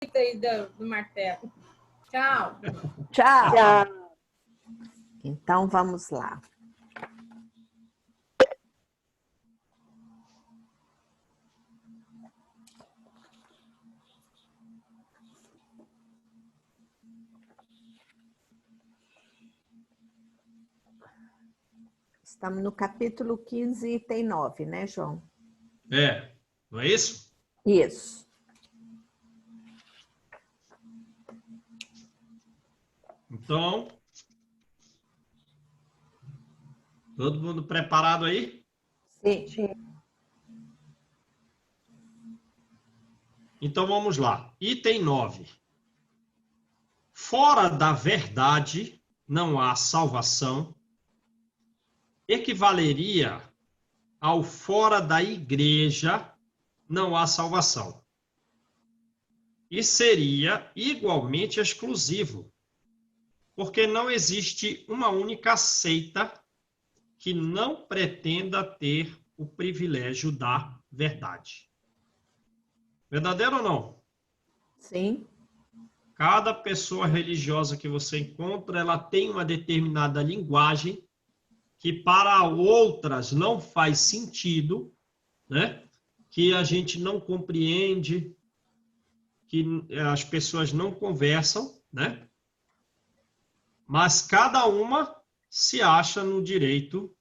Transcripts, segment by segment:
aí do martelo. Tchau. Tchau. Tchau. Então, vamos lá. Estamos no capítulo 15, item 9, né, João? É, não é isso? Isso. Então, todo mundo preparado aí? Sim. Então, vamos lá. Item 9. Fora da verdade não há salvação, equivaleria ao fora da igreja não há salvação. E seria igualmente exclusivo, porque não existe uma única seita que não pretenda ter o privilégio da verdade. Verdadeiro ou não? Sim. Cada pessoa religiosa que você encontra, ela tem uma determinada linguagem que para outras não faz sentido, né? Que a gente não compreende, que as pessoas não conversam, né? Mas cada uma se acha no direito,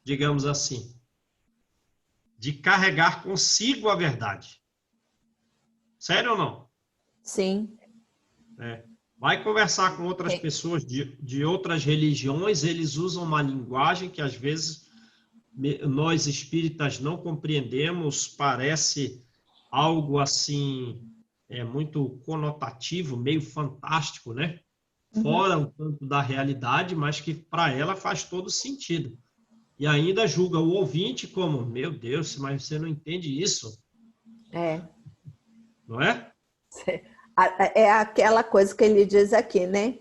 digamos assim, de carregar consigo a verdade. Sério ou não? Sim. É. Vai conversar com outras pessoas de outras religiões, eles usam uma linguagem que às vezes nós espíritas não compreendemos, parece algo assim, muito conotativo, meio fantástico, né? Fora um tanto da realidade, mas que para ela faz todo sentido. E ainda julga o ouvinte como, meu Deus, mas você não entende isso? É. Não é? É aquela coisa que ele diz aqui, né?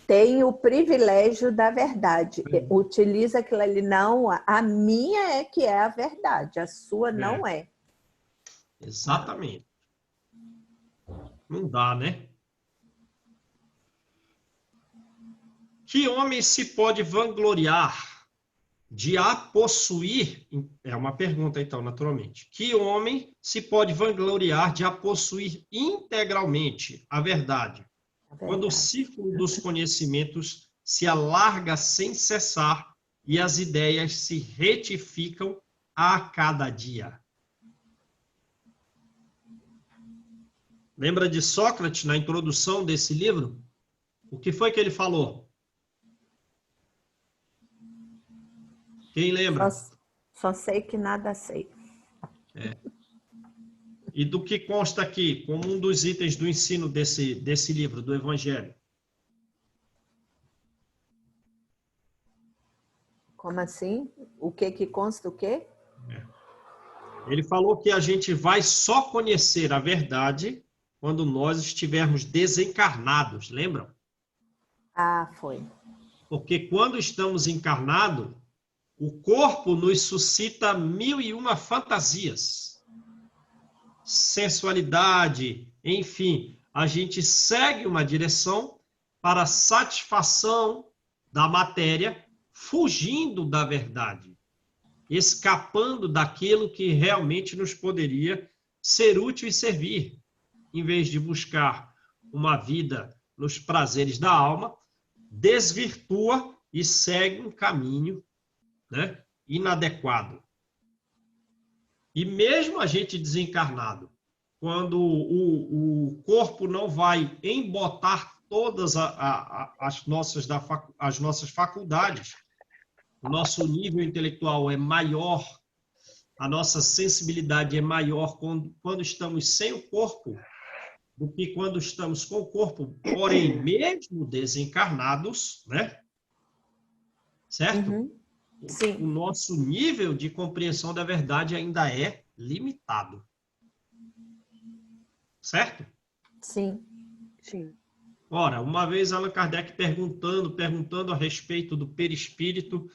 Tem o privilégio da verdade. Utiliza aquilo ali, não, a minha é que é a verdade, a sua não é. Exatamente. Não dá, né? Que homem se pode vangloriar de a possuir? É uma pergunta, então, naturalmente. Que homem se pode vangloriar de a possuir integralmente a verdade? Quando o círculo dos conhecimentos se alarga sem cessar e as ideias se retificam a cada dia. Lembra de Sócrates na introdução desse livro? O que foi que ele falou? Quem lembra? Só sei que nada sei. E do que consta aqui, como um dos itens do ensino desse livro, do Evangelho? Como assim? O que consta o quê? Ele falou que a gente vai só conhecer a verdade quando nós estivermos desencarnados, lembram? Ah, foi. Porque quando estamos encarnados, o corpo nos suscita 1001 fantasias. Sensualidade, enfim, a gente segue uma direção para a satisfação da matéria, fugindo da verdade, escapando daquilo que realmente nos poderia ser útil e servir, em vez de buscar uma vida nos prazeres da alma, desvirtua e segue um caminho, né, inadequado. E mesmo a gente desencarnado, quando o corpo não vai embotar todas as nossas faculdades, o nosso nível intelectual é maior, a nossa sensibilidade é maior quando estamos sem o corpo do que quando estamos com o corpo, porém, mesmo desencarnados, né? Certo? Sim. O nosso nível de compreensão da verdade ainda é limitado. Certo? Sim. Sim. Ora, uma vez Allan Kardec perguntando a respeito do perispírito,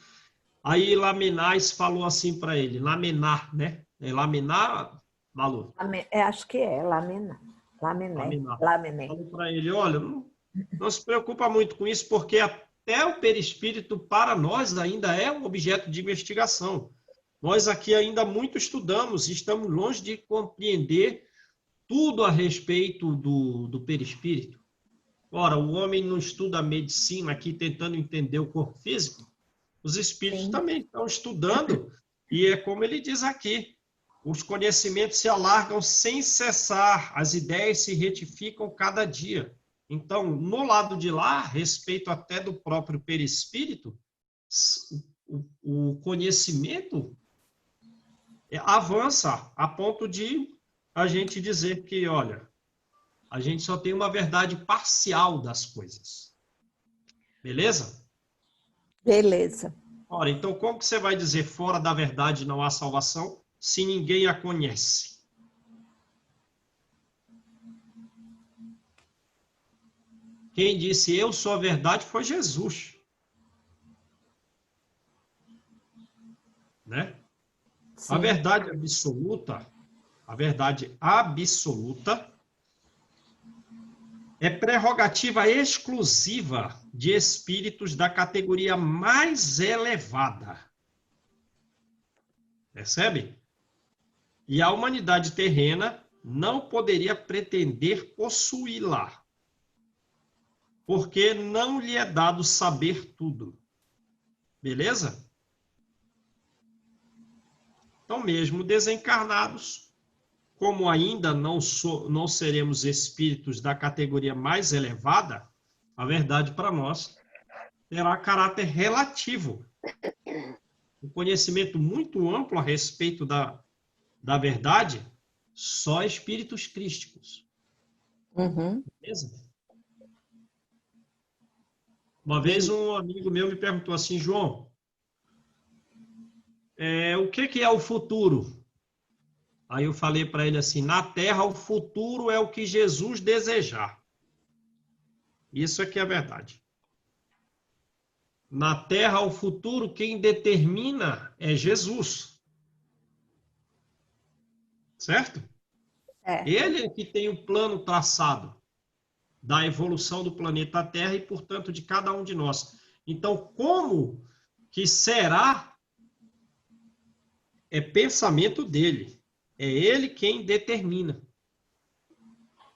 aí Lamennais falou assim para ele, Lamenar, né? É Lamenar, Malu? Acho que é, lamenar. Laminé. Laminar. Laminé. Falou para ele, olha, não se preocupa muito com isso, porque até o perispírito, para nós, ainda é um objeto de investigação. Nós aqui ainda muito estudamos e estamos longe de compreender tudo a respeito do perispírito. Ora, o homem não estuda a medicina aqui tentando entender o corpo físico. Os espíritos Sim. também estão estudando. E é como ele diz aqui, os conhecimentos se alargam sem cessar, as ideias se retificam cada dia. Então, no lado de lá, a respeito até do próprio perispírito, o conhecimento avança a ponto de a gente dizer que, olha, a gente só tem uma verdade parcial das coisas. Beleza? Beleza. Ora, então como que você vai dizer fora da verdade não há salvação se ninguém a conhece? Quem disse eu sou a verdade foi Jesus. Né? Sim. A verdade absoluta é prerrogativa exclusiva de espíritos da categoria mais elevada. Percebe? E a humanidade terrena não poderia pretender possuí-la, porque não lhe é dado saber tudo. Beleza? Então, mesmo desencarnados, como ainda não seremos espíritos da categoria mais elevada, a verdade para nós terá caráter relativo. Um conhecimento muito amplo a respeito da verdade, só espíritos crísticos. Uhum. Beleza? Uma vez um amigo meu me perguntou assim, João, o que é o futuro? Aí eu falei para ele assim, na Terra o futuro é o que Jesus desejar. Isso aqui é a verdade. Na Terra o futuro, quem determina é Jesus. Certo? É. Ele é que tem o plano traçado da evolução do planeta Terra e, portanto, de cada um de nós. Então, como que será? É pensamento dele. É ele quem determina.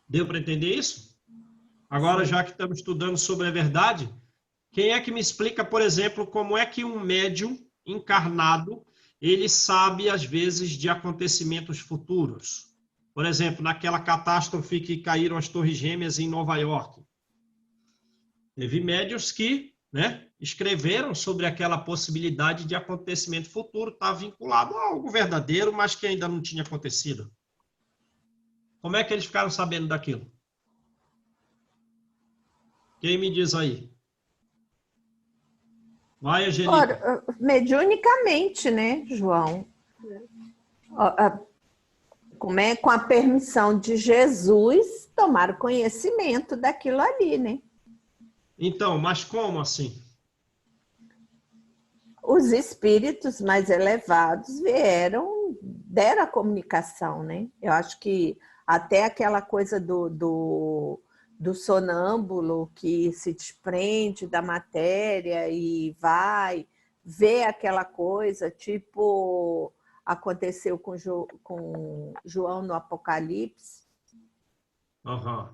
Deu para entender isso? Agora, Sim. já que estamos estudando sobre a verdade, quem é que me explica, por exemplo, como é que um médium encarnado, ele sabe, às vezes, de acontecimentos futuros? Por exemplo, naquela catástrofe que caíram as Torres Gêmeas em Nova York. Teve médiuns que, escreveram sobre aquela possibilidade de acontecimento futuro, está vinculado a algo verdadeiro, mas que ainda não tinha acontecido. Como é que eles ficaram sabendo daquilo? Quem me diz aí? Vai, Angelica. Ora, mediunicamente, né, João? Como é com a permissão de Jesus, tomar conhecimento daquilo ali, né? Então, mas como assim? Os espíritos mais elevados deram a comunicação, né? Eu acho que até aquela coisa do sonâmbulo que se desprende da matéria e vai ver aquela coisa, tipo aconteceu com João no Apocalipse. Uhum.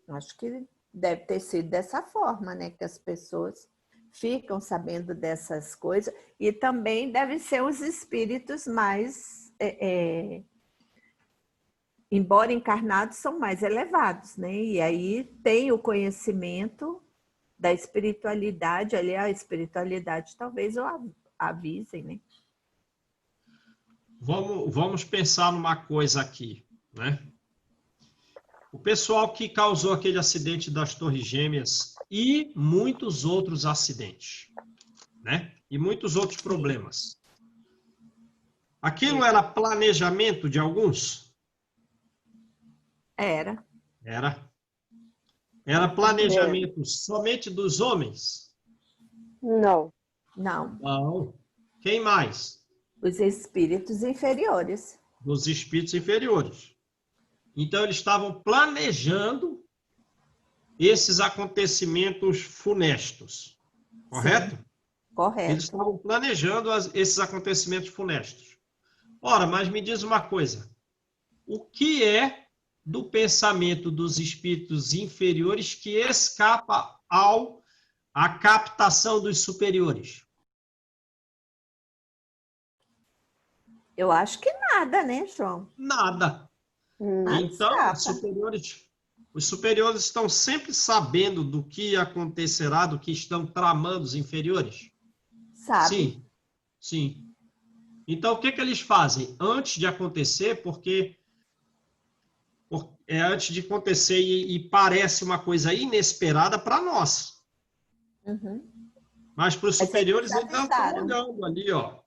Acho que deve ter sido dessa forma, né? Que as pessoas ficam sabendo dessas coisas. E também devem ser os espíritos mais, embora encarnados, são mais elevados, né? E aí tem o conhecimento da espiritualidade, ali a espiritualidade talvez o avisem, né? Vamos pensar numa coisa aqui, né? O pessoal que causou aquele acidente das Torres Gêmeas e muitos outros acidentes, né? E muitos outros problemas. Aquilo era planejamento de alguns? Era. Era planejamento somente dos homens? Não. Não. Não. Quem mais? Os espíritos inferiores. Dos espíritos inferiores. Então, eles estavam planejando esses acontecimentos funestos, correto? Sim, correto. Eles estavam planejando esses acontecimentos funestos. Ora, mas me diz uma coisa. O que é do pensamento dos espíritos inferiores que escapa à captação dos superiores? Eu acho que nada, né, João? Nada. Nada Então, escapa. os superiores estão sempre sabendo do que acontecerá, do que estão tramando os inferiores? Sabe? Sim, sim. Então, o que eles fazem? Antes de acontecer, porque é antes de acontecer e parece uma coisa inesperada para nós. Uhum. Mas para os superiores, eles eles estão avisaram. olhando ali, ó.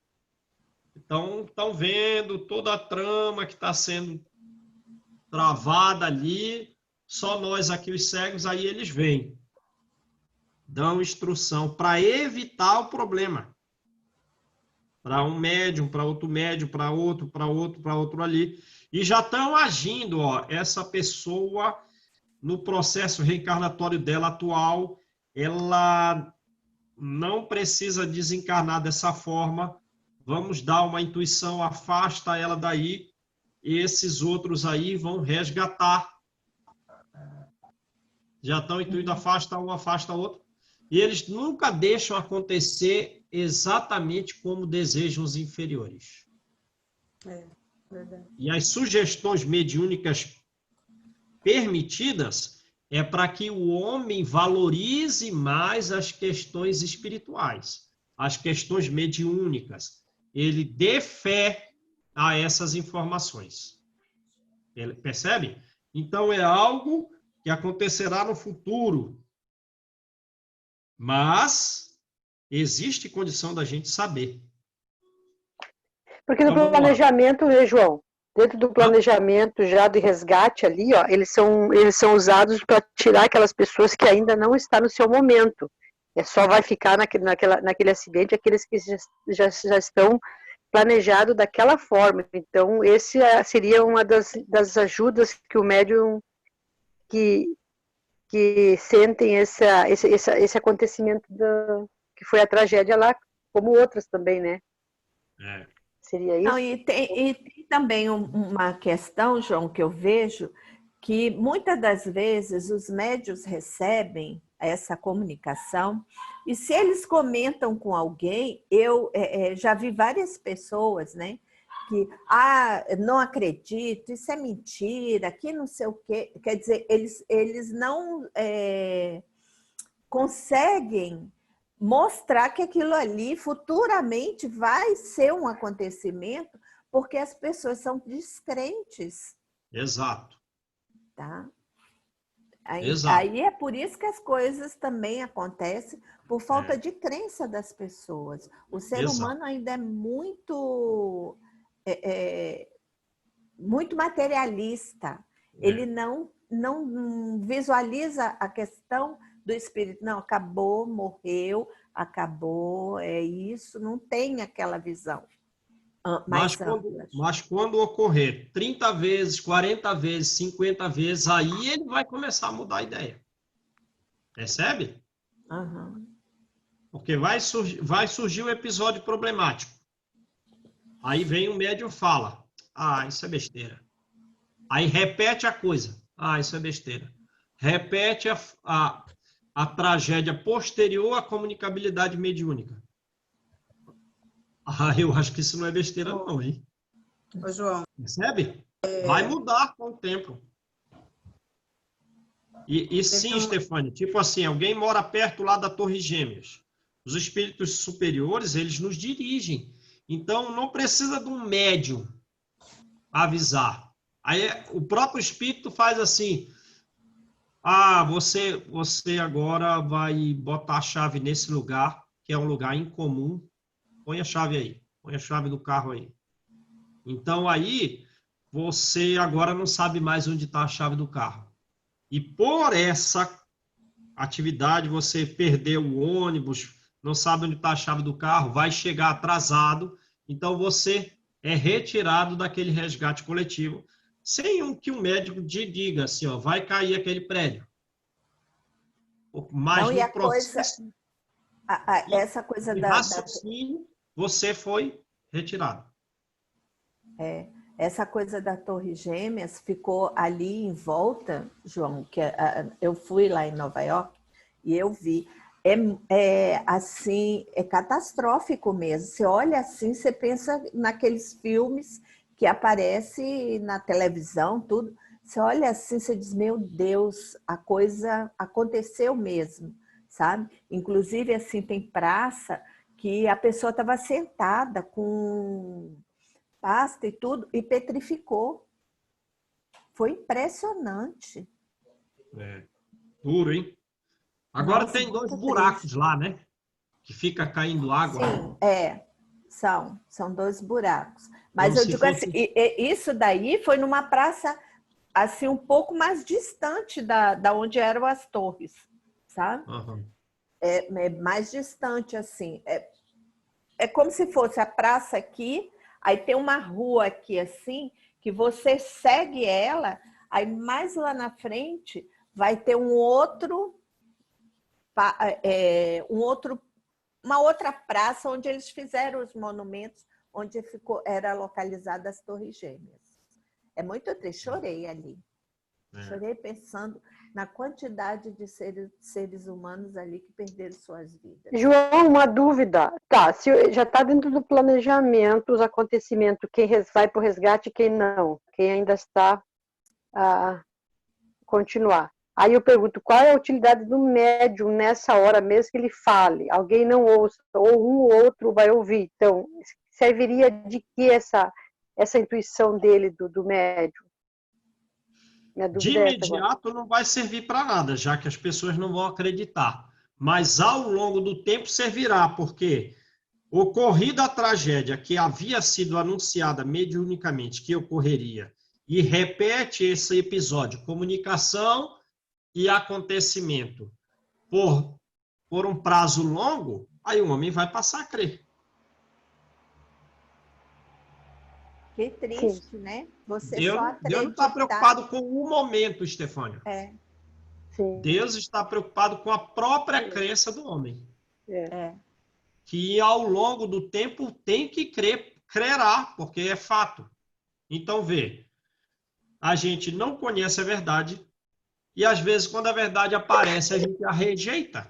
Estão vendo toda a trama que está sendo travada ali, só nós aqui, os cegos, aí eles vêm. Dão instrução para evitar o problema. Para um médium, para outro médium, para outro ali. E já estão agindo, ó, essa pessoa, no processo reencarnatório dela atual, ela não precisa desencarnar dessa forma. Vamos dar uma intuição, afasta ela daí, e esses outros aí vão resgatar. Já estão intuindo, afasta um, afasta outro. E eles nunca deixam acontecer exatamente como desejam os inferiores. É, verdade. E as sugestões mediúnicas permitidas é para que o homem valorize mais as questões espirituais, as questões mediúnicas. Ele dê fé a essas informações. Ele percebe? Então, é algo que acontecerá no futuro. Mas existe condição da gente saber. Porque no planejamento, né, João? Dentro do planejamento já de resgate ali, ó, eles são usados para tirar aquelas pessoas que ainda não estão no seu momento. Só vai ficar naquele acidente aqueles que já estão planejados daquela forma. Então, esse seria uma das ajudas que o médium que sentem esse acontecimento que foi a tragédia lá, como outras também, né? É. Seria isso? Não, e tem também uma questão, João, que eu vejo, que muitas das vezes os médiuns recebem essa comunicação e se eles comentam com alguém, eu já vi várias pessoas, né? Que, não acredito, isso é mentira, que não sei o quê. Quer dizer, eles não conseguem mostrar que aquilo ali futuramente vai ser um acontecimento, porque as pessoas são descrentes. Exato. Tá? Exato. Aí é por isso que as coisas também acontecem, por falta de crença das pessoas. O ser humano ainda é muito materialista. Ele não visualiza a questão do espírito. Não, acabou, morreu, acabou, é isso. Não tem aquela visão. Mas quando ocorrer 30 vezes, 40 vezes, 50 vezes, aí ele vai começar a mudar a ideia. Percebe? Uhum. Porque vai surgir um episódio problemático. Aí vem o médium e fala, isso é besteira. Aí repete a coisa, isso é besteira. Repete a tragédia posterior à comunicabilidade mediúnica. Eu acho que isso não é besteira não, hein? Ô, João. Percebe? Vai mudar com o tempo. E sim, Stefânia, tipo assim, alguém mora perto lá da Torre Gêmeas. Os espíritos superiores, eles nos dirigem. Então, não precisa de um médium avisar. Aí o próprio espírito faz assim, você agora vai botar a chave nesse lugar, que é um lugar incomum. Põe a chave aí, põe a chave do carro aí. Então, aí, você agora não sabe mais onde está a chave do carro. E por essa atividade, você perdeu o ônibus, não sabe onde está a chave do carro, vai chegar atrasado, então você é retirado daquele resgate coletivo. sem que o médico te diga assim, ó, vai cair aquele prédio. Mas Não, e no a coisa, processo essa coisa de da raciocínio, você foi retirado. essa coisa da Torre Gêmeas ficou ali em volta, João, que eu fui lá em Nova York e eu vi. Assim, é catastrófico mesmo. Você olha assim, você pensa naqueles filmes que aparecem na televisão, tudo. Você olha assim, você diz, meu Deus, a coisa aconteceu mesmo, sabe? Inclusive, assim, tem praça que a pessoa estava sentada com pasta e tudo e petrificou. Foi impressionante. Duro, hein? Agora Nossa, tem 2 muito buracos triste. lá, né? Que fica caindo água. Sim, são 2 buracos. Como Mas eu se digo assim, fosse... isso daí foi numa praça assim um pouco mais distante da onde eram as torres, sabe? Uhum. É mais distante assim. É como se fosse a praça aqui, aí tem uma rua aqui assim, que você segue ela, aí mais lá na frente vai ter uma outra praça onde eles fizeram os monumentos, onde era localizada as Torres Gêmeas. É muito triste, chorei ali. Chorei pensando na quantidade de seres humanos ali que perderam suas vidas. João, uma dúvida. Tá, se já está dentro do planejamento os acontecimentos, quem vai para o resgate e quem não, quem ainda está a continuar. Aí eu pergunto, qual é a utilidade do médium nessa hora mesmo que ele fale? Alguém não ouça, ou um ou outro vai ouvir. Então, serviria de que essa intuição dele, do médium? Minha De dúvida é essa agora. imediato não vai servir para nada, já que as pessoas não vão acreditar. Mas ao longo do tempo servirá, porque ocorrida a tragédia que havia sido anunciada mediunicamente que ocorreria, e repete esse episódio, comunicação e acontecimento, por um prazo longo, aí o homem vai passar a crer. Que triste, né? Você Deus, só Deus não está acreditar. preocupado com o momento, Estefânia. Sim. Deus está preocupado com a própria crença do homem. É. Que ao longo do tempo tem que crerá, porque é fato. Então, vê, a gente não conhece a verdade e, às vezes, quando a verdade aparece, a gente a rejeita.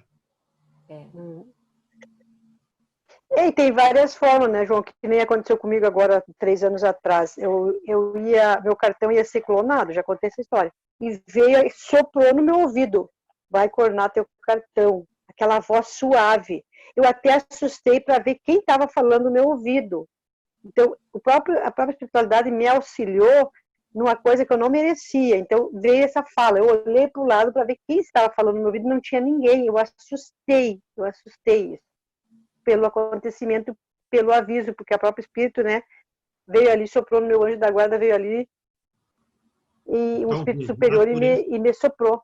E tem várias formas, né, João? Que nem aconteceu comigo agora, 3 anos atrás. Meu cartão ia ser clonado, já contei essa história. E veio e soprou no meu ouvido. Vai clonar teu cartão. Aquela voz suave. Eu até assustei para ver quem estava falando no meu ouvido. Então, a própria espiritualidade me auxiliou numa coisa que eu não merecia. Então, veio essa fala. Eu olhei para o lado para ver quem estava falando no meu ouvido, não tinha ninguém. Eu assustei isso. Pelo acontecimento, pelo aviso, porque a própria espírito, né, veio ali, soprou no meu anjo da guarda, veio ali, e um espírito superior e me soprou.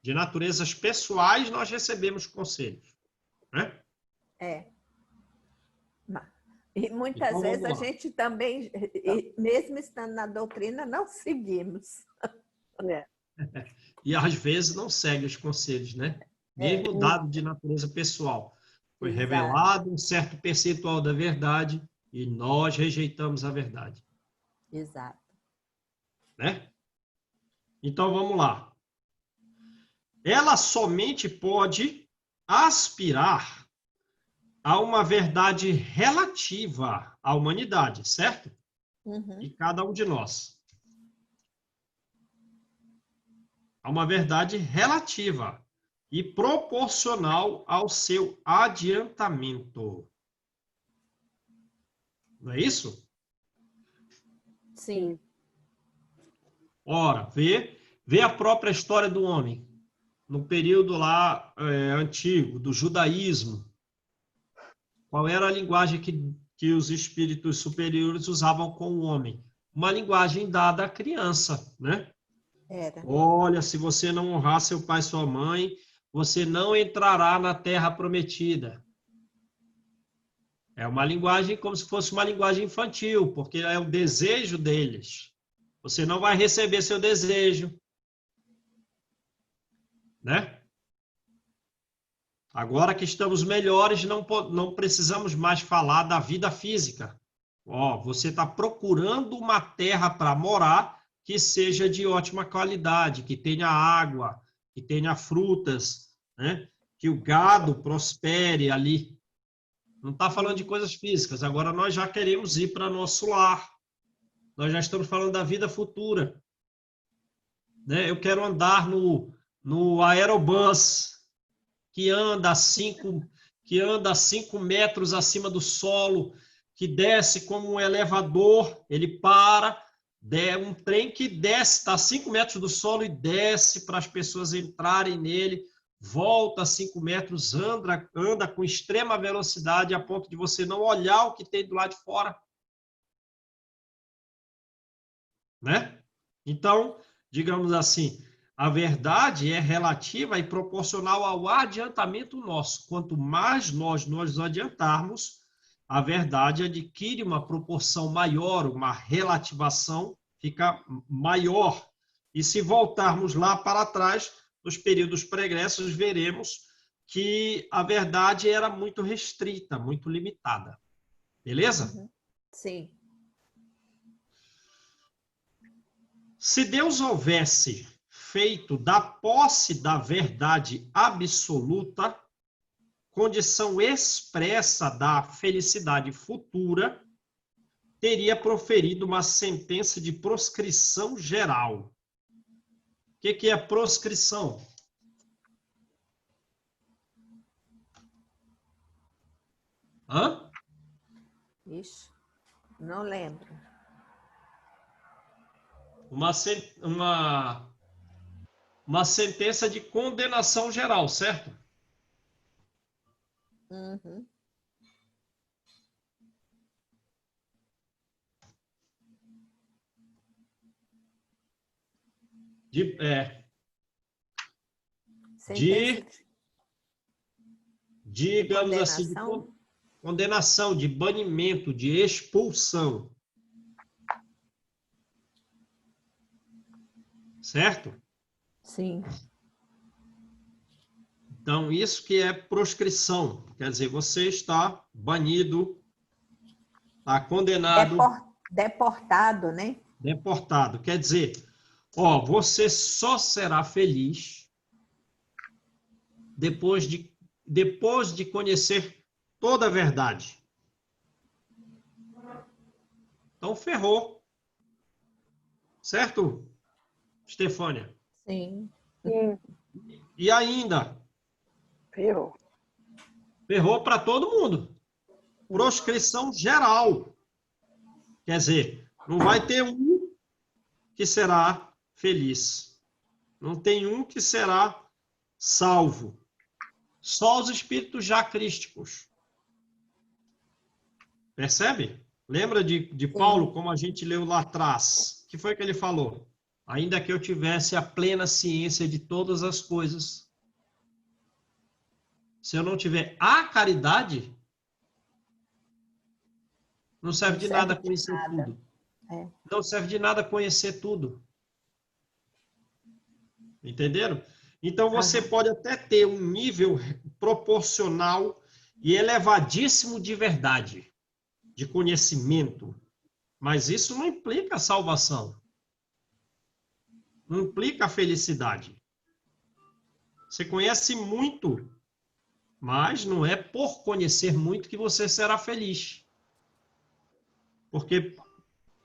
De naturezas pessoais, nós recebemos conselhos. Né? E muitas Então, vezes a gente também, mesmo estando na doutrina, não seguimos. E às vezes não segue os conselhos, né? Mesmo dado de natureza pessoal. Foi revelado um certo percentual da verdade e nós rejeitamos a verdade. Exato. Né? Então, vamos lá. Ela somente pode aspirar a uma verdade relativa à humanidade, certo? E cada um de nós. A uma verdade relativa e proporcional ao seu adiantamento. Não é isso? Sim. Ora, vê a própria história do homem, no período lá antigo, do judaísmo. Qual era a linguagem que os espíritos superiores usavam com o homem? Uma linguagem dada à criança, né? Olha, se você não honrar seu pai e sua mãe, você não entrará na terra prometida. É uma linguagem como se fosse uma linguagem infantil, porque é o desejo deles. Você não vai receber seu desejo. Né? Agora que estamos melhores, não precisamos mais falar da vida física. Ó, você está procurando uma terra para morar que seja de ótima qualidade, que tenha água, que tenha frutas, né? Que o gado prospere ali. Não está falando de coisas físicas. Agora nós já queremos ir para nosso lar. Nós já estamos falando da vida futura. Né? Eu quero andar no aerobus, que anda a 5 metros acima do solo, que desce como um elevador, ele para, um trem que desce, está a 5 metros do solo e desce para as pessoas entrarem nele, volta a 5 metros, anda com extrema velocidade a ponto de você não olhar o que tem do lado de fora. Né? Então, digamos assim, a verdade é relativa e proporcional ao adiantamento nosso. Quanto mais nós nos adiantarmos, a verdade adquire uma proporção maior, uma relativação fica maior. E se voltarmos lá para trás, nos períodos pregressos, veremos que a verdade era muito restrita, muito limitada. Beleza? Sim. Se Deus houvesse feito da posse da verdade absoluta condição expressa da felicidade futura, teria proferido uma sentença de proscrição geral. O que é proscrição? Hã? Ixi, não lembro. Uma sentença de condenação geral, certo? Uhum. Digamos assim, de condenação, de banimento, de expulsão. Certo? Sim. Então, isso que é proscrição. Quer dizer, você está banido, está condenado. Deportado, né? Deportado. Quer dizer, ó, você só será feliz depois de conhecer toda a verdade. Então, ferrou. Certo, Estefânia? Sim. Sim, E ainda, ferrou. ferrou para todo mundo. Proscrição geral. Quer dizer, não vai ter um que será feliz. Não tem um que será salvo. Só os espíritos já crísticos. Percebe? Lembra de Paulo, como a gente leu lá atrás? O que foi que ele falou? Ainda que eu tivesse a plena ciência de todas as coisas, se eu não tiver a caridade, não serve de nada conhecer tudo. É. Não serve de nada conhecer tudo. Entenderam? Então, você pode até ter um nível proporcional e elevadíssimo de verdade, de conhecimento, mas isso não implica a salvação. Não implica a felicidade. Você conhece muito, mas não é por conhecer muito que você será feliz. Porque,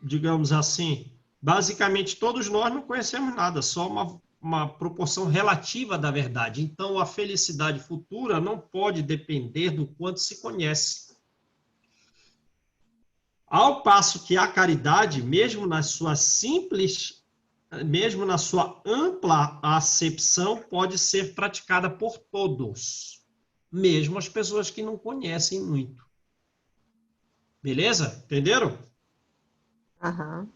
digamos assim, basicamente todos nós não conhecemos nada, só uma proporção relativa da verdade. Então, a felicidade futura não pode depender do quanto se conhece. Ao passo que a caridade, mesmo na sua ampla acepção, pode ser praticada por todos, mesmo as pessoas que não conhecem muito. Beleza? Entenderam? Aham.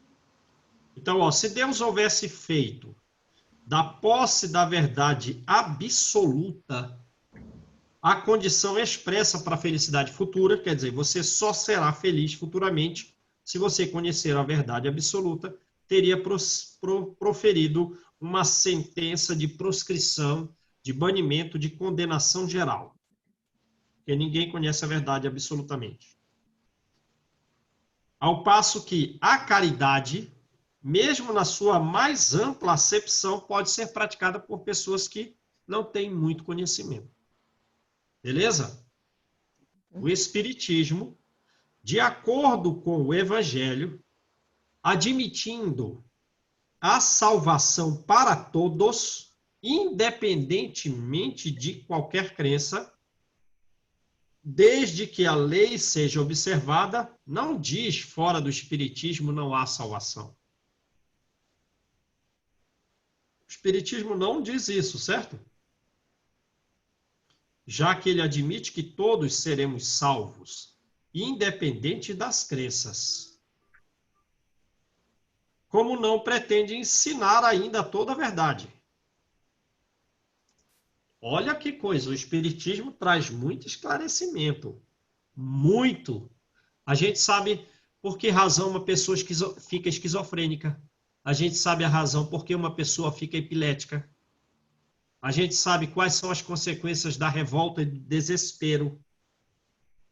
Então, ó, se Deus houvesse feito da posse da verdade absoluta a condição expressa para a felicidade futura, quer dizer, você só será feliz futuramente se você conhecer a verdade absoluta, teria proferido uma sentença de proscrição, de banimento, de condenação geral. Porque ninguém conhece a verdade absolutamente. Ao passo que a caridade, mesmo na sua mais ampla acepção, pode ser praticada por pessoas que não têm muito conhecimento. Beleza? O Espiritismo, de acordo com o Evangelho, admitindo a salvação para todos, independentemente de qualquer crença, desde que a lei seja observada, não diz fora do Espiritismo não há salvação. O Espiritismo não diz isso, certo? Já que ele admite que todos seremos salvos, independente das crenças. Como não pretende ensinar ainda toda a verdade. Olha que coisa, o Espiritismo traz muito esclarecimento. Muito. A gente sabe por que razão uma pessoa fica esquizofrênica. A gente sabe a razão por que uma pessoa fica epilética. A gente sabe quais são as consequências da revolta e do desespero.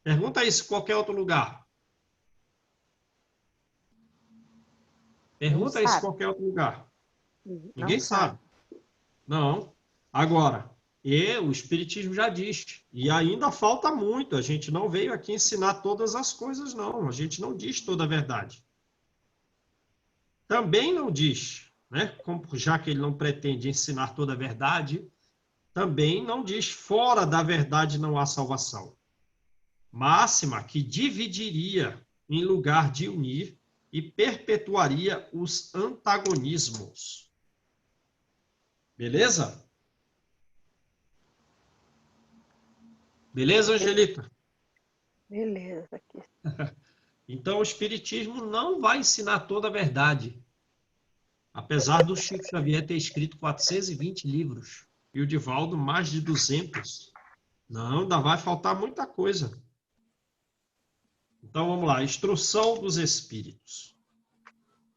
Pergunta isso em qualquer outro lugar. Pergunta isso em qualquer outro lugar. Ninguém sabe. Não. Agora, o Espiritismo já diz. E ainda falta muito. A gente não veio aqui ensinar todas as coisas, não. A gente não diz toda a verdade. Também não diz, né? Já que ele não pretende ensinar toda a verdade, também não diz fora da verdade não há salvação. Máxima que dividiria em lugar de unir e perpetuaria os antagonismos. Beleza? Beleza, Angelita? Beleza. Aqui. Então, o Espiritismo não vai ensinar toda a verdade. Apesar do Chico Xavier ter escrito 420 livros e o Divaldo mais de 200. Não, ainda vai faltar muita coisa. Então, vamos lá. Instrução dos Espíritos.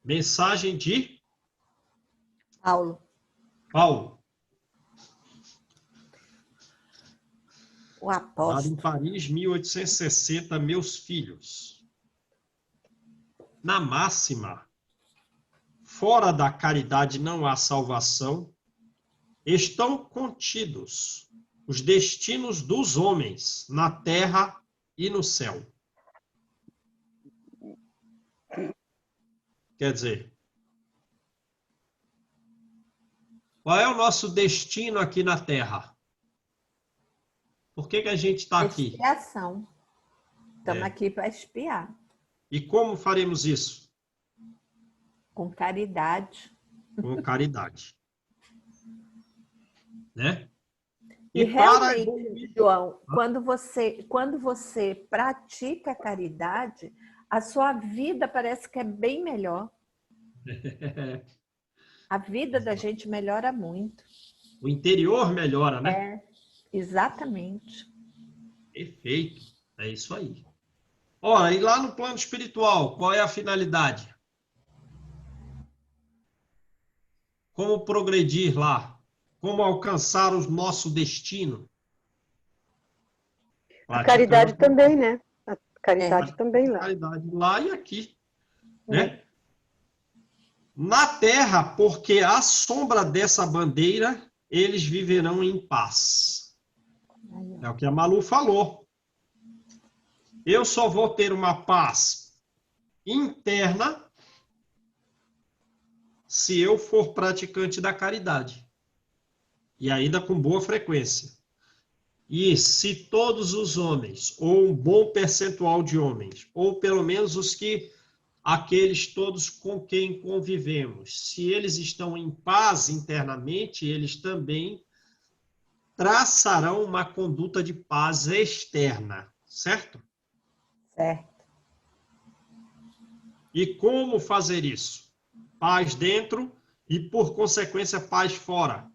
Mensagem de Paulo. Paulo. O Dado em apóstolo. Paris, 1860, meus filhos. Na máxima, fora da caridade não há salvação, estão contidos os destinos dos homens na terra e no céu. Quer dizer, qual é o nosso destino aqui na terra? Por que a gente está aqui? Expiação. Estamos aqui para expiar. E como faremos isso? Com caridade. Com caridade. Né? E para realmente, João, quando você pratica a caridade, a sua vida parece que é bem melhor. A vida da gente melhora muito. O interior melhora, né? É, exatamente. Perfeito. É isso aí. Ora, e lá no plano espiritual, qual é a finalidade? Como progredir lá? Como alcançar o nosso destino? A caridade também, né? A caridade também lá. Caridade lá e aqui. Né? Na terra, porque à sombra dessa bandeira, eles viverão em paz. É o que a Malu falou. Eu só vou ter uma paz interna se eu for praticante da caridade. E ainda com boa frequência. E se todos os homens, ou um bom percentual de homens, ou pelo menos aqueles todos com quem convivemos, se eles estão em paz internamente, eles também traçarão uma conduta de paz externa, certo? Certo. E como fazer isso? Paz dentro e, por consequência, paz fora.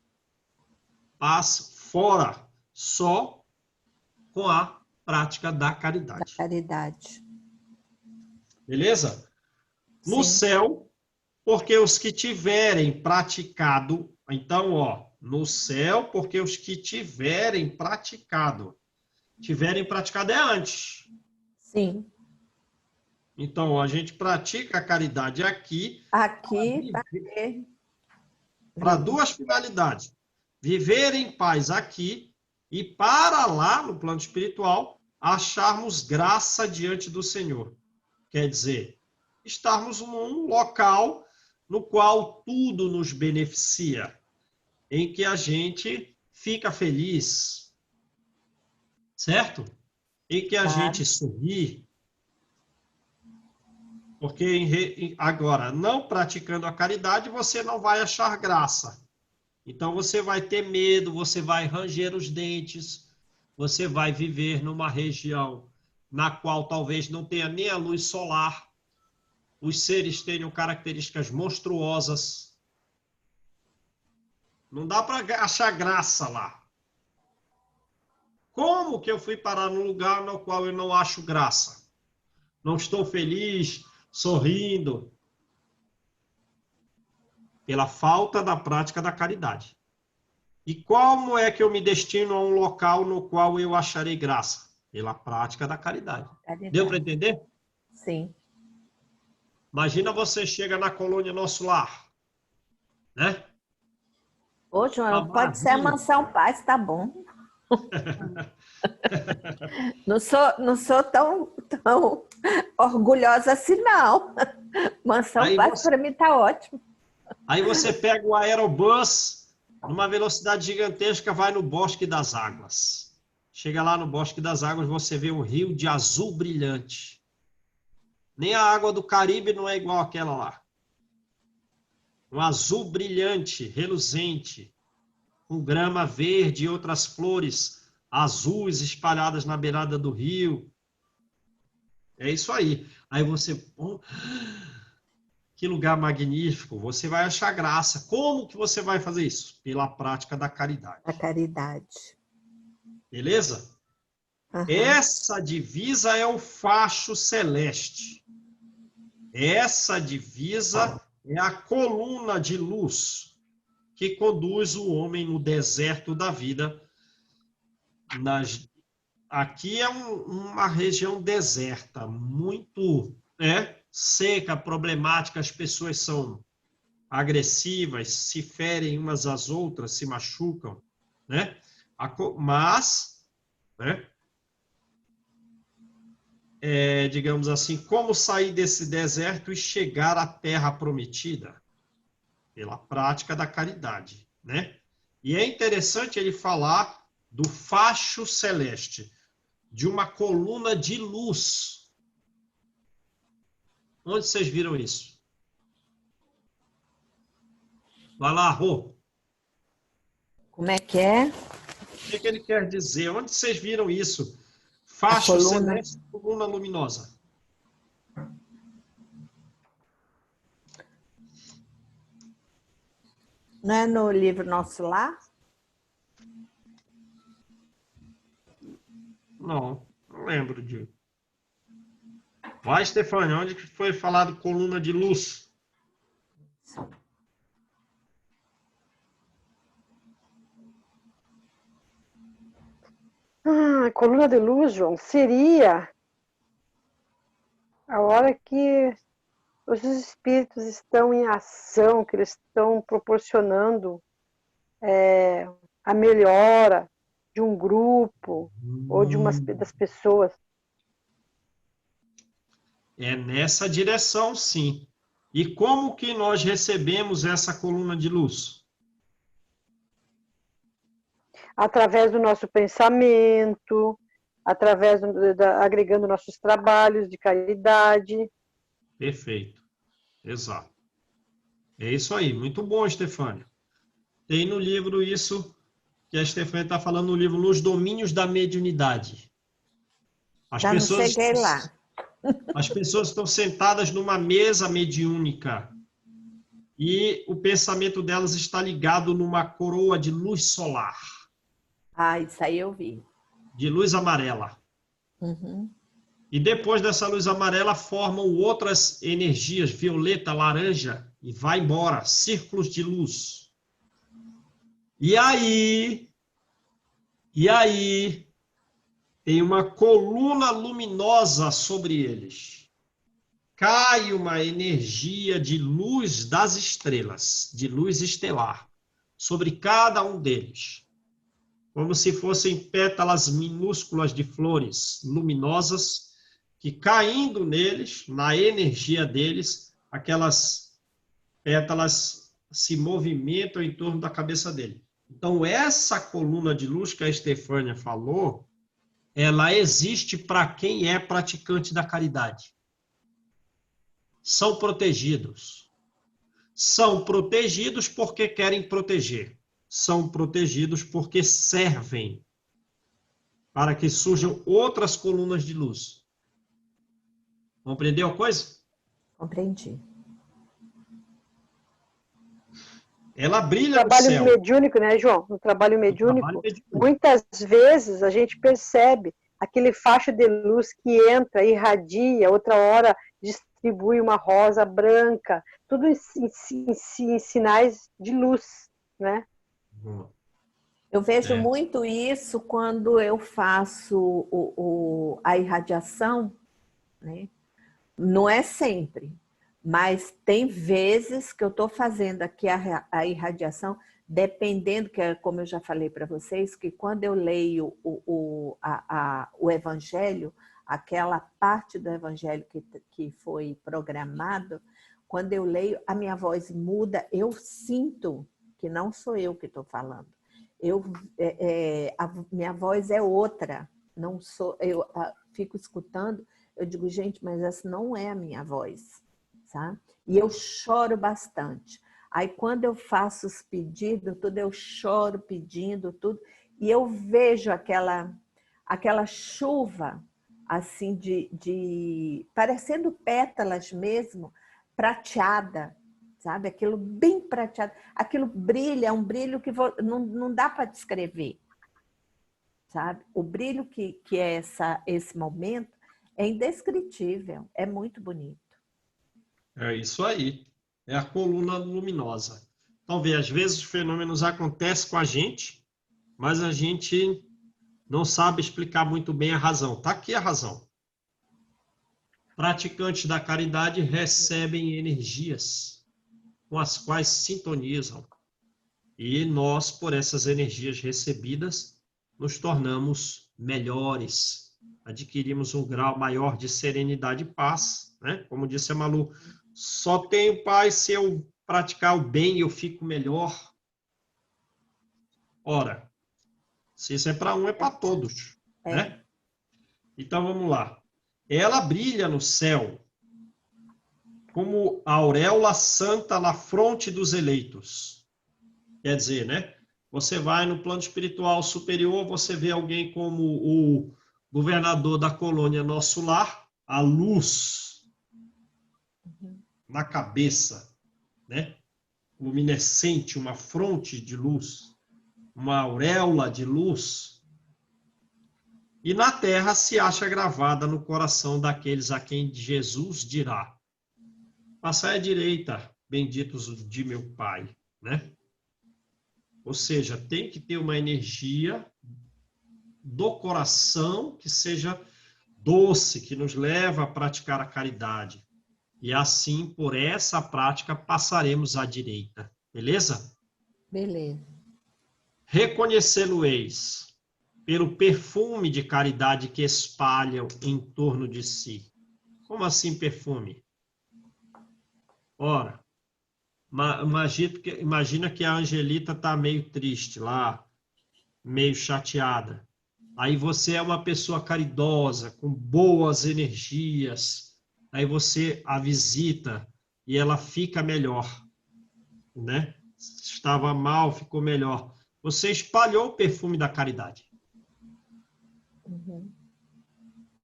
Paz fora, só com a prática da caridade. Da caridade. Beleza? No Sim. céu, porque os que tiverem praticado, então, ó, no céu, porque os que tiverem praticado é antes. Sim. Então, a gente pratica a caridade aqui Aqui para ter. para duas finalidades. Viver em paz aqui e para lá, no plano espiritual, acharmos graça diante do Senhor. Quer dizer, estarmos num local no qual tudo nos beneficia, em que a gente fica feliz, certo? Em que a gente sorri. Porque agora, não praticando a caridade, você não vai achar graça. Então, você vai ter medo, você vai ranger os dentes, você vai viver numa região na qual talvez não tenha nem a luz solar, os seres tenham características monstruosas. Não dá para achar graça lá. Como que eu fui parar num lugar no qual eu não acho graça? Não estou feliz, sorrindo? Pela falta da prática da caridade. E como é que eu me destino a um local no qual eu acharei graça? Pela prática da caridade. Deu para entender? Sim. Imagina você chega na colônia Nosso Lar, né? Ô, João, pode ser a Mansão Paz, tá bom. Não sou tão orgulhosa assim, não. Mansão Aí Paz para mim tá ótimo. Aí você pega o aerobus numa velocidade gigantesca, vai no Bosque das Águas. Chega lá no Bosque das Águas, você vê um rio de azul brilhante. Nem a água do Caribe não é igual àquela lá. Um azul brilhante, reluzente, com grama verde e outras flores azuis espalhadas na beirada do rio. É isso aí. Aí você... Que lugar magnífico, você vai achar graça. Como que você vai fazer isso? Pela prática da caridade. A caridade. Beleza? Uhum. Essa divisa é o facho celeste. Essa divisa é a coluna de luz que conduz o homem no deserto da vida. Aqui é uma região deserta, muito seca, problemática, as pessoas são agressivas, se ferem umas às outras, se machucam, né? Mas, né? Digamos assim, como sair desse deserto e chegar à terra prometida? Pela prática da caridade, né? E é interessante ele falar do facho celeste, de uma coluna de luz. Onde vocês viram isso? Vai lá, Rô. Como é que é? O que ele quer dizer? Onde vocês viram isso? Facho celeste, coluna luminosa. Não é no livro Nosso Lar? Não lembro de. Vai, Stefania, onde que foi falado coluna de luz? A coluna de luz, João, seria a hora que os espíritos estão em ação, que eles estão proporcionando a melhora de um grupo ou de das pessoas. É nessa direção, sim. E como que nós recebemos essa coluna de luz? Através do nosso pensamento, através agregando nossos trabalhos de caridade. Perfeito. Exato. É isso aí. Muito bom, Stefânia. Tem no livro isso que a Stefânia está falando no livro Nos Domínios da Mediunidade. Já não cheguei lá. As pessoas estão sentadas numa mesa mediúnica e o pensamento delas está ligado numa coroa de luz solar. Ah, isso aí eu vi. De luz amarela. Uhum. E depois dessa luz amarela formam outras energias, violeta, laranja, e vai embora, círculos de luz. E aí tem uma coluna luminosa sobre eles. Cai uma energia de luz das estrelas, de luz estelar, sobre cada um deles. Como se fossem pétalas minúsculas de flores luminosas, que caindo neles, na energia deles, aquelas pétalas se movimentam em torno da cabeça dele. Então, essa coluna de luz que a Estefânia falou, ela existe para quem é praticante da caridade. São protegidos. São protegidos porque querem proteger. São protegidos porque servem para que surjam outras colunas de luz. Compreendeu a coisa? Compreendi. Ela brilha no Trabalho céu. mediúnico, né, João? No trabalho mediúnico, muitas vezes a gente percebe aquele faixa de luz que entra, irradia, outra hora distribui uma rosa branca, tudo em sinais de luz, né? Eu vejo muito isso quando eu faço a irradiação, né? Não é sempre, mas tem vezes que eu estou fazendo aqui a irradiação, dependendo, que é como eu já falei para vocês, que quando eu leio o Evangelho, aquela parte do Evangelho que foi programado, quando eu leio, a minha voz muda, eu sinto que não sou eu que estou falando. A minha voz é outra, não sou, eu fico escutando, eu digo, gente, mas essa não é a minha voz, sabe? E eu choro bastante. Aí quando eu faço os pedidos, tudo, eu choro pedindo tudo, e eu vejo aquela chuva, assim, parecendo pétalas mesmo, prateada, sabe? Aquilo bem prateado. Aquilo brilha, é um brilho que não dá para descrever, sabe? O brilho que é esse momento é indescritível, é muito bonito. É isso aí. É a coluna luminosa. Então, vê, às vezes os fenômenos acontecem com a gente, mas a gente não sabe explicar muito bem a razão. Está aqui a razão. Praticantes da caridade recebem energias com as quais sintonizam. E nós, por essas energias recebidas, nos tornamos melhores, adquirimos um grau maior de serenidade e paz, né? Como disse a Malu, só tenho paz se eu praticar o bem e eu fico melhor. Ora, se isso é para um, é para todos, né? Então, vamos lá. Ela brilha no céu como a auréola santa na fronte dos eleitos. Quer dizer, né? Você vai no plano espiritual superior, você vê alguém como o governador da colônia Nosso Lar, a luz na cabeça, né? Luminescente, uma fronte de luz, uma auréola de luz. E na terra se acha gravada no coração daqueles a quem Jesus dirá: passai à direita, benditos de meu Pai, né? Ou seja, tem que ter uma energia do coração que seja doce, que nos leva a praticar a caridade. E assim, por essa prática, passaremos à direita. Beleza? Beleza. Reconhecê-lo-eis pelo perfume de caridade que espalham em torno de si. Como assim perfume? Ora, imagina que a Angelita está meio triste lá, meio chateada. Aí você é uma pessoa caridosa, com boas energias. Aí você a visita e ela fica melhor, né? Estava mal, ficou melhor. Você espalhou o perfume da caridade. Uhum.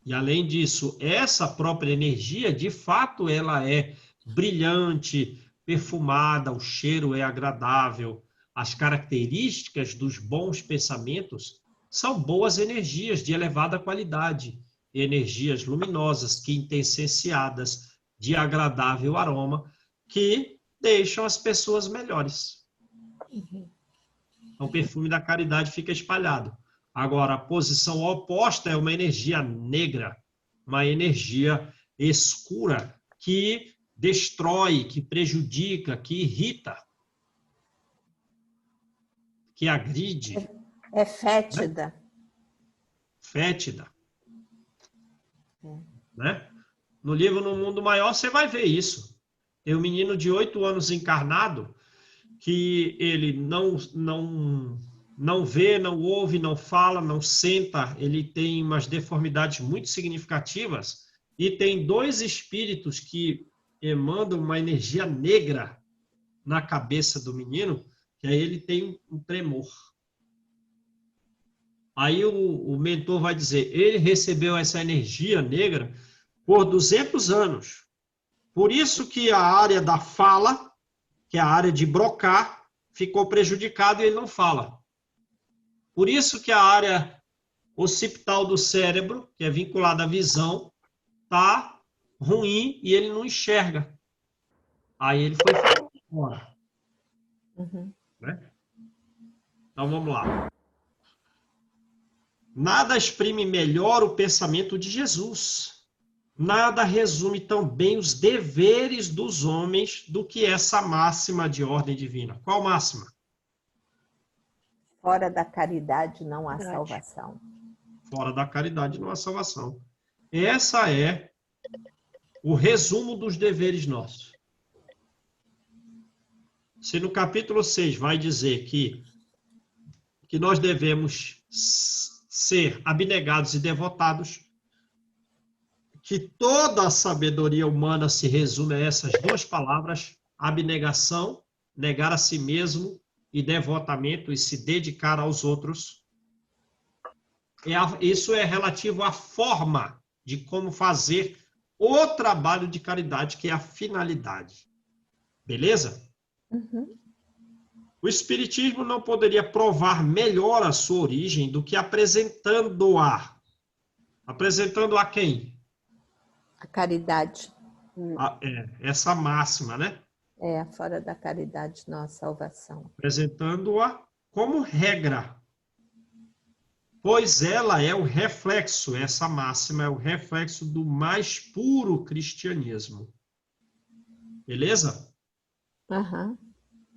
E além disso, essa própria energia, de fato, ela é brilhante, perfumada, o cheiro é agradável. As características dos bons pensamentos são boas energias de elevada qualidade. energias luminosas, quintessenciadas, de agradável aroma, que deixam as pessoas melhores. Então, o perfume da caridade fica espalhado. Agora, a posição oposta é uma energia negra, uma energia escura, que destrói, que prejudica, que irrita, que agride. É fétida. Fétida. Né? No livro No Mundo Maior, você vai ver isso. Tem um menino de 8 anos encarnado que ele não vê, não ouve, não fala, não senta. Ele tem umas deformidades muito significativas e tem 2 espíritos que emanam uma energia negra na cabeça do menino, que aí ele tem um tremor. Aí o mentor vai dizer, ele recebeu essa energia negra por 200 anos. Por isso que a área da fala, que é a área de brocar, ficou prejudicada e ele não fala. Por isso que a área occipital do cérebro, que é vinculada à visão, está ruim e ele não enxerga. Aí ele foi fora. Né? Então vamos lá. Nada exprime melhor o pensamento de Jesus. Nada resume tão bem os deveres dos homens do que essa máxima de ordem divina. Qual máxima? Fora da caridade não há salvação. Fora da caridade não há salvação. Essa é o resumo dos deveres nossos. Se no capítulo 6 vai dizer que nós devemos ser abnegados e devotados, que toda a sabedoria humana se resume a essas 2 palavras, abnegação, negar a si mesmo, e devotamento, e se dedicar aos outros. Isso é relativo à forma de como fazer o trabalho de caridade, que é a finalidade. Beleza? O Espiritismo não poderia provar melhor a sua origem do que apresentando-a. Apresentando a quem? A caridade. Essa máxima, né? Fora da caridade não há salvação. Apresentando-a como regra. Pois ela é o reflexo, essa máxima é o reflexo do mais puro cristianismo. Beleza?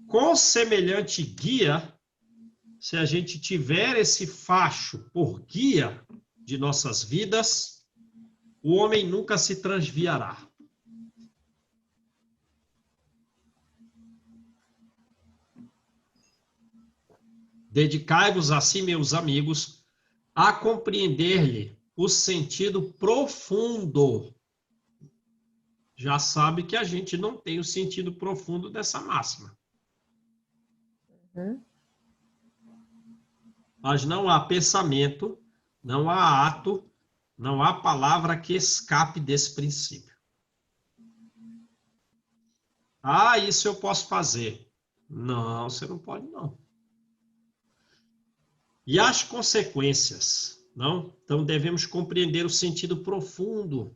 Com semelhante guia, se a gente tiver esse facho por guia de nossas vidas, o homem nunca se transviará. Dedicai-vos assim, meus amigos, a compreender-lhe o sentido profundo. Já sabe que a gente não tem o sentido profundo dessa máxima. Mas não há pensamento, não há ato, não há palavra que escape desse princípio. Ah, isso eu posso fazer. Não, você não pode, não. E as consequências, não? Então, devemos compreender o sentido profundo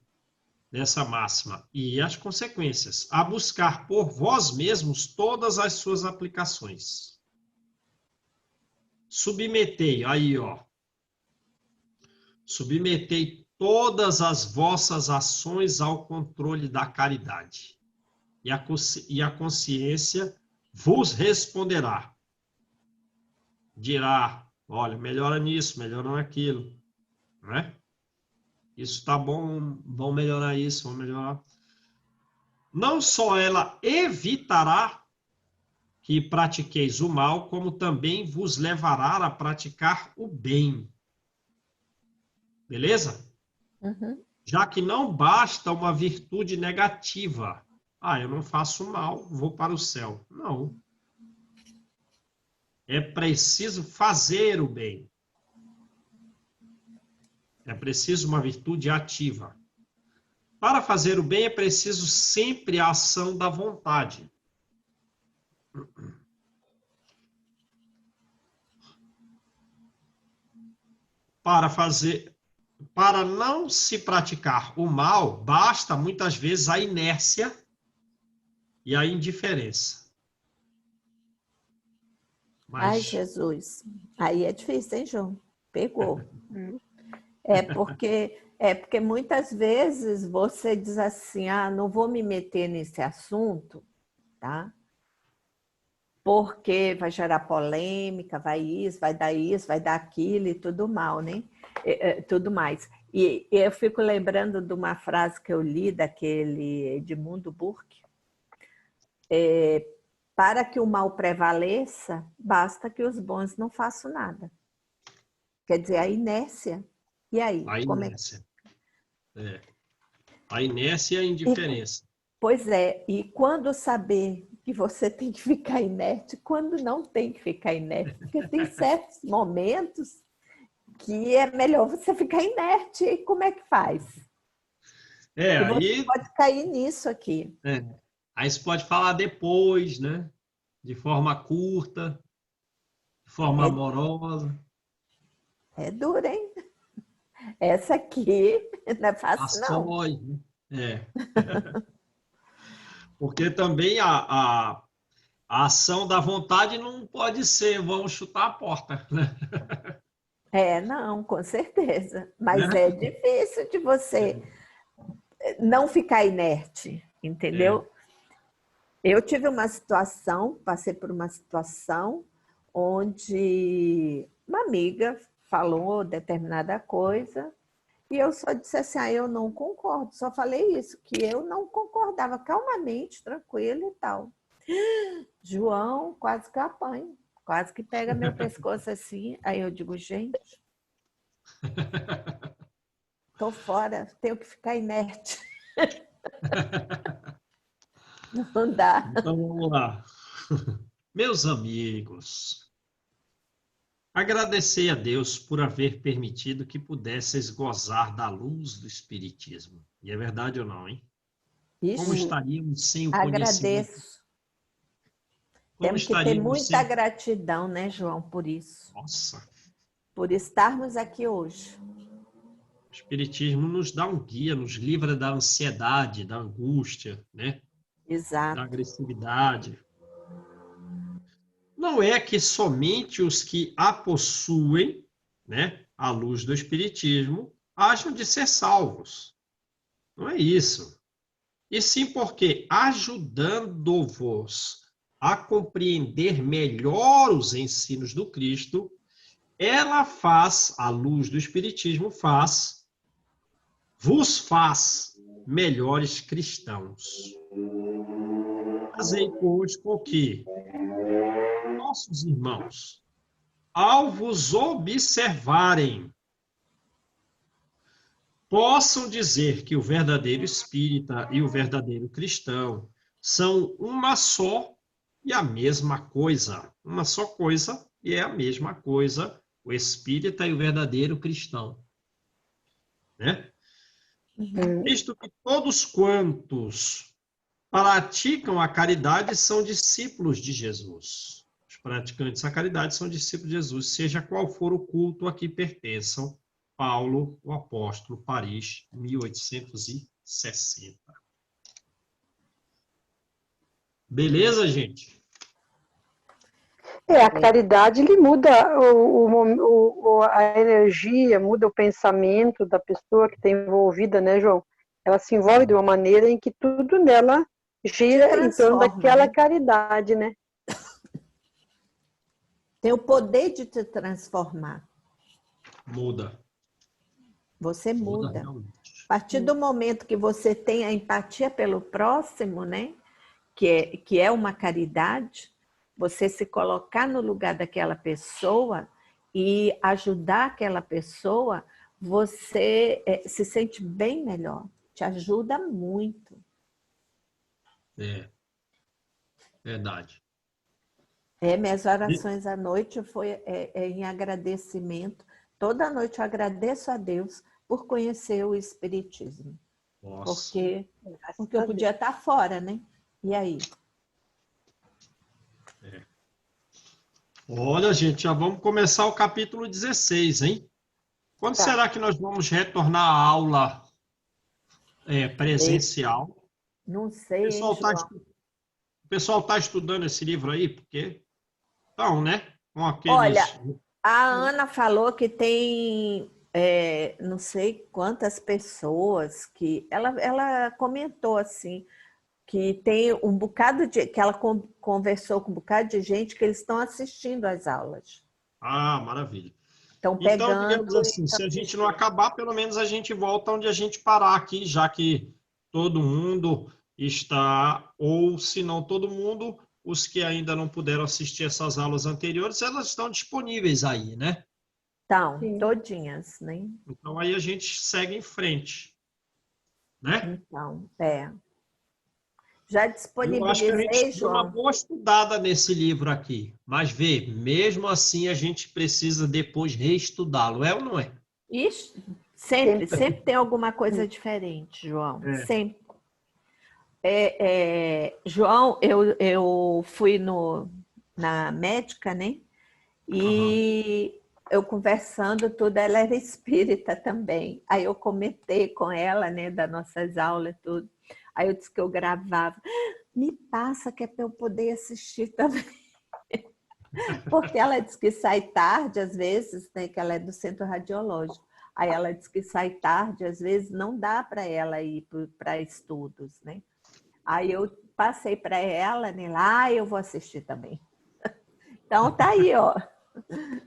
dessa máxima e as consequências, a buscar por vós mesmos todas as suas aplicações. Submetei, aí, ó. Submetei todas as vossas ações ao controle da caridade. E a consciência vos responderá. Dirá, olha, melhora nisso, melhora naquilo, né? Isso está bom, vamos melhorar isso, vamos melhorar. Não só ela evitará que pratiqueis o mal, como também vos levará a praticar o bem. Beleza? Já que não basta uma virtude negativa. Ah, eu não faço mal, vou para o céu. Não. É preciso fazer o bem. É preciso uma virtude ativa. Para fazer o bem é preciso sempre a ação da vontade. para não se praticar o mal, basta muitas vezes a inércia e a indiferença. Ai, Mas Jesus. Aí é difícil, hein, João? Pegou. É porque muitas vezes você diz assim, não vou me meter nesse assunto, tá? Porque vai gerar polêmica, vai isso, vai dar aquilo e tudo mal, né? Tudo mais. E eu fico lembrando de uma frase que eu li daquele Edmundo Burke. Para que o mal prevaleça, basta que os bons não façam nada. Quer dizer, a inércia. E aí? a Como é? inércia. A inércia e a indiferença. Pois é, e quando saber que você tem que ficar inerte, quando não tem que ficar inerte, porque tem certos momentos que é melhor você ficar inerte. E como é que faz? E você Aí, pode cair nisso aqui. aí você pode falar depois, né? De forma curta, de forma amorosa. É duro, hein? Essa aqui não é A fácil, não. sós, né? Porque também a ação da vontade não pode ser, vamos chutar a porta, né? Não, com certeza. Mas Né? é difícil de você não ficar inerte, É. entendeu? Eu tive uma situação, passei por uma situação onde uma amiga falou determinada coisa e eu só disse assim, eu não concordo, só falei isso, que eu não concordava calmamente, tranquilo e tal. João quase que apanha, quase que pega meu pescoço assim, aí eu digo, gente, tô fora, tenho que ficar inerte. Não dá. Então vamos lá. Meus amigos, agradecer a Deus por haver permitido que pudesseis gozar da luz do Espiritismo. E é verdade ou não, hein? Como Ixi, estaríamos sem o conhecimento? agradeço. Como Temos que ter estaríamos muita sem... gratidão, né, João, por isso. Nossa, Por estarmos aqui hoje. o Espiritismo nos dá um guia, nos livra da ansiedade, da angústia, né? Da Exato. agressividade. Não é que somente os que a possuem, né, a luz do Espiritismo, acham de ser salvos. Não é isso. E sim porque, ajudando-vos a compreender melhor os ensinos do Cristo, ela faz, a luz do Espiritismo vos faz melhores cristãos. Fazei, pois, com que nossos irmãos, ao vos observarem, possam dizer que o verdadeiro espírita e o verdadeiro cristão são uma só e a mesma coisa. Uma só coisa e é a mesma coisa, o espírita e o verdadeiro cristão. Né? Visto que todos quantos praticam a caridade são discípulos de Jesus. Os praticantes da caridade são discípulos de Jesus, seja qual for o culto a que pertençam. Paulo, o apóstolo, Paris, 1860. Beleza, gente? A caridade ele muda a energia, muda o pensamento da pessoa que está envolvida, né, João? Ela se envolve de uma maneira em que tudo nela gira em torno daquela caridade, né? Tem o poder de te transformar. Muda. Você muda. Realmente. A partir do momento que você tem a empatia pelo próximo, né? Que é uma caridade, você se colocar no lugar daquela pessoa e ajudar aquela pessoa, você se sente bem melhor. Te ajuda muito. Verdade. Minhas orações à noite foi em agradecimento. Toda noite eu agradeço a Deus por conhecer o Espiritismo. Nossa. Porque eu podia estar fora, né? E aí? Olha, gente, já vamos começar o capítulo 16, hein? Quando Tá. será que nós vamos retornar à aula presencial? Não O sei, hein, João? pessoal está estudando esse livro aí, porque estão, né? Com Olha, aqueles. a Ana falou que tem não sei quantas pessoas que ela comentou assim que tem um bocado de que ela conversou com um bocado de gente que eles estão assistindo às aulas, Ah, maravilha. estão Então, digamos pegando e assim, estão se a gente não assistindo. acabar, pelo menos a gente volta onde a gente parar aqui, já que todo mundo está, ou se não todo mundo, os que ainda não puderam assistir essas aulas anteriores, elas estão disponíveis aí, né? Estão, Sim. todinhas, né? Então aí a gente segue em frente, né? Então, já Eu acho que a gente disponibilizei, deu uma João. boa estudada nesse livro aqui, mas vê, mesmo assim a gente precisa depois reestudá-lo, é ou não é? Ixi, sempre, Sempre. sempre tem alguma coisa diferente, João. É. Sempre. João, eu fui na médica, né? Aham. E eu conversando tudo, ela era espírita também. Aí eu comentei com ela, né, das nossas aulas, tudo. Aí eu disse que eu gravava. Me passa que é para eu poder assistir também. Porque ela disse que sai tarde, às vezes, né, que ela é do centro radiológico. Aí ela disse que sai tarde, às vezes não dá para ela ir para estudos, né? Aí eu passei para ela, né, lá eu vou assistir também. Então tá aí, ó.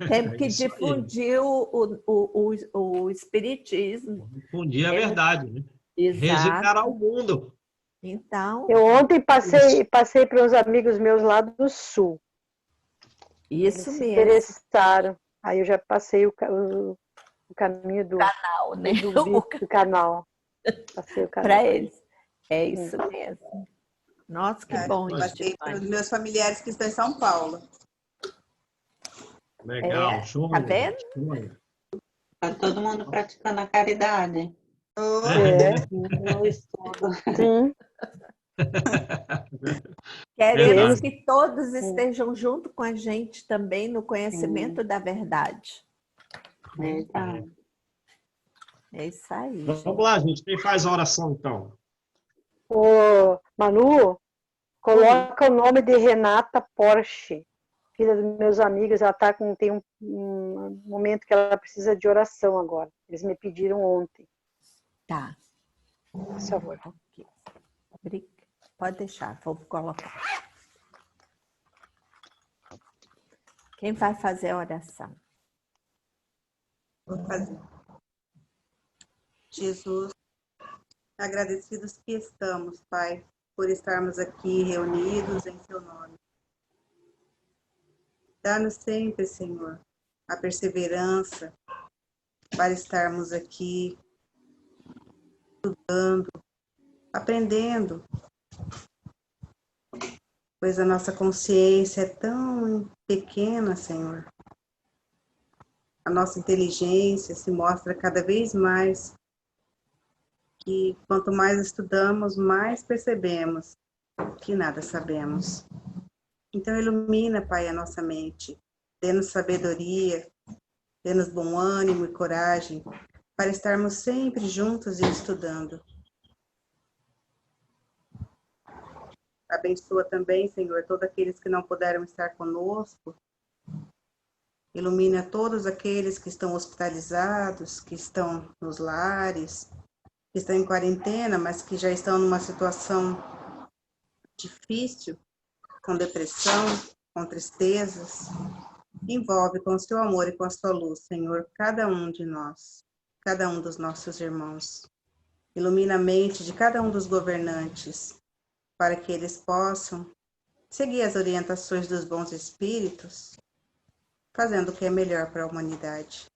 Temos É que isso aí. difundir o espiritismo. Difundir a Temos, verdade, né? Regenerar exato. o mundo. Então, Eu ontem Isso. passei para uns amigos meus lá do sul. Eles isso se mesmo, interessaram. Aí eu já passei o caminho né? do canal. Passei o Para canal. eles. É isso mesmo. Nossa, que Ah, bom, passei para os Estefânia. meus familiares que estão em São Paulo. Legal, Tá show. vendo? Show. Está todo mundo praticando a caridade Oh, É, no estudo. sim. Queremos Eles, Verdade. que todos sim. estejam junto com a gente também no Sim, conhecimento da verdade. verdade. É isso aí, Vamos gente. lá, gente. Quem faz a oração, então? Ô, Manu, Oi. coloca o nome de Renata Porsche, filha dos meus amigos. Ela tem um momento que ela precisa de oração agora. Eles me pediram ontem, Tá. por favor. Ok. Pode deixar, vou colocar. Quem vai fazer a oração? vou fazer. Jesus, agradecidos que estamos, Pai, por estarmos aqui reunidos em Seu nome. Dá-nos sempre, Senhor, a perseverança para estarmos aqui aprendendo, pois a nossa consciência é tão pequena, Senhor. A nossa inteligência se mostra cada vez mais que quanto mais estudamos, mais percebemos que nada sabemos. Então ilumina, Pai, a nossa mente, dê-nos sabedoria, dê-nos bom ânimo e coragem para estarmos sempre juntos e estudando. Abençoa também, Senhor, todos aqueles que não puderam estar conosco. Ilumina todos aqueles que estão hospitalizados, que estão nos lares, que estão em quarentena, mas que já estão numa situação difícil, com depressão, com tristezas. Envolve com o seu amor e com a sua luz, Senhor, cada um de nós, cada um dos nossos irmãos. Ilumina a mente de cada um dos governantes, para que eles possam seguir as orientações dos bons espíritos, fazendo o que é melhor para a humanidade.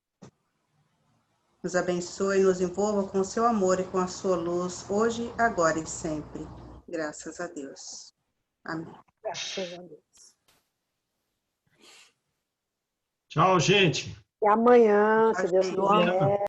Nos abençoe e nos envolva com o seu amor e com a sua luz, hoje, agora e sempre. Graças a Deus. Amém. Graças a Deus. Tchau, gente. E amanhã, se Deus João, quiser.